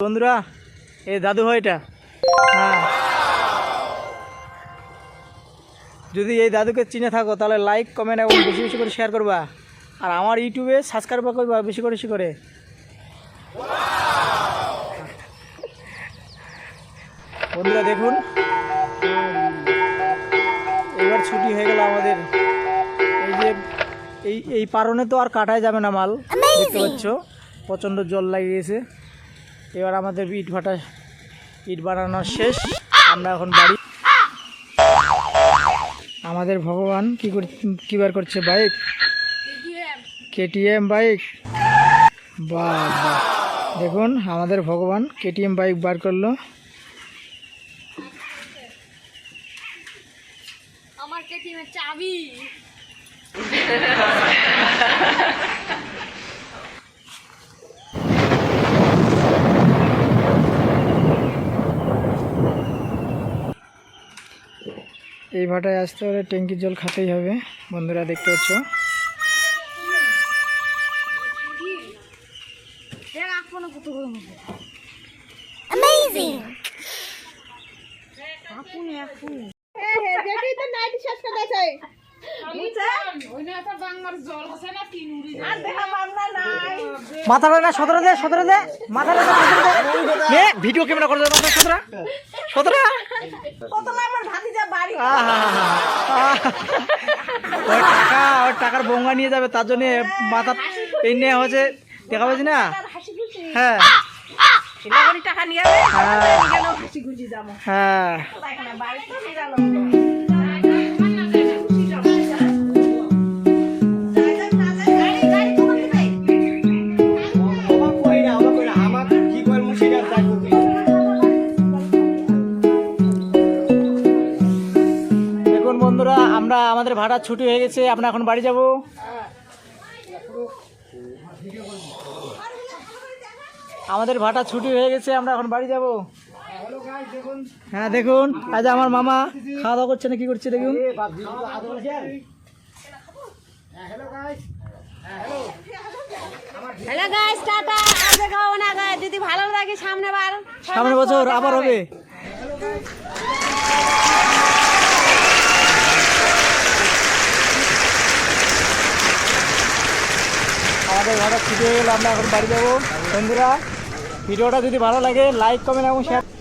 বন্ধুরা এই দাদু হয় এটা। হ্যাঁ, যদি এই দাদুকে চিনে থাকো তাহলে লাইক কমেন্ট এবং বেশি বেশি করে শেয়ার করবা, আর আমার ইউটিউবে সাবস্ক্রাইব করবা বেশি করে বন্ধুরা দেখুন, এবার ছুটি হয়ে গেল আমাদের। এই যে এই পারনে তো আর কাটাই যাবে না মাল, দেখতে পাচ্ছ প্রচণ্ড জল লাগিয়েছে। এবার আমাদের ইট বানানো শেষ, আমরা এখন বাড়ি। আমাদের ভগবান কি বার করছে? Bike, KTM bike. বাহ বাহ, দেখুন আমাদের ভগবান কেটিএম বাইক বার করলো। আমার কেটিএমের চাবি। এই ভাটায় আসতে হলে ট্যাঙ্কির জল খাতেই হবে বন্ধুরা, দেখতে পাচ্ছ। মাথাটা না 17 দে মাথাটা ভিডিও ক্যামেরা করে দেবে 17 ওর টাকার বঙ্গা নিয়ে যাবে, তার জন্য মাথা এই নিয়ে হচ্ছে দেখা পাচ্ছি না। হ্যাঁ টাকা নিয়ে যাবে, হ্যাঁ দেখুন বন্ধুরা, আমাদের ভাড়া ছুটি হয়ে গেছে, আমরা এখন বাড়ি যাব। আমাদের ভাটা ছুটি হয়ে গেছে, আমরা এখন বাড়ি যাব। হ্যাঁ দেখুন, আজ আমার মামা খাওয়া দাওয়া করছে না, কি করছে দেখুন। Hello guys, tata. আর দেখাবো না গাইস, যদি ভালো লাগে সামনে বছর আবার হবে। আমাদের ভাড়া ছুটি হয়ে গেল, আমরা এখন বাড়ি যাবো। বন্ধুরা ভিডিওটা যদি ভালো লাগে লাইক কমেন্ট এবং শেয়ার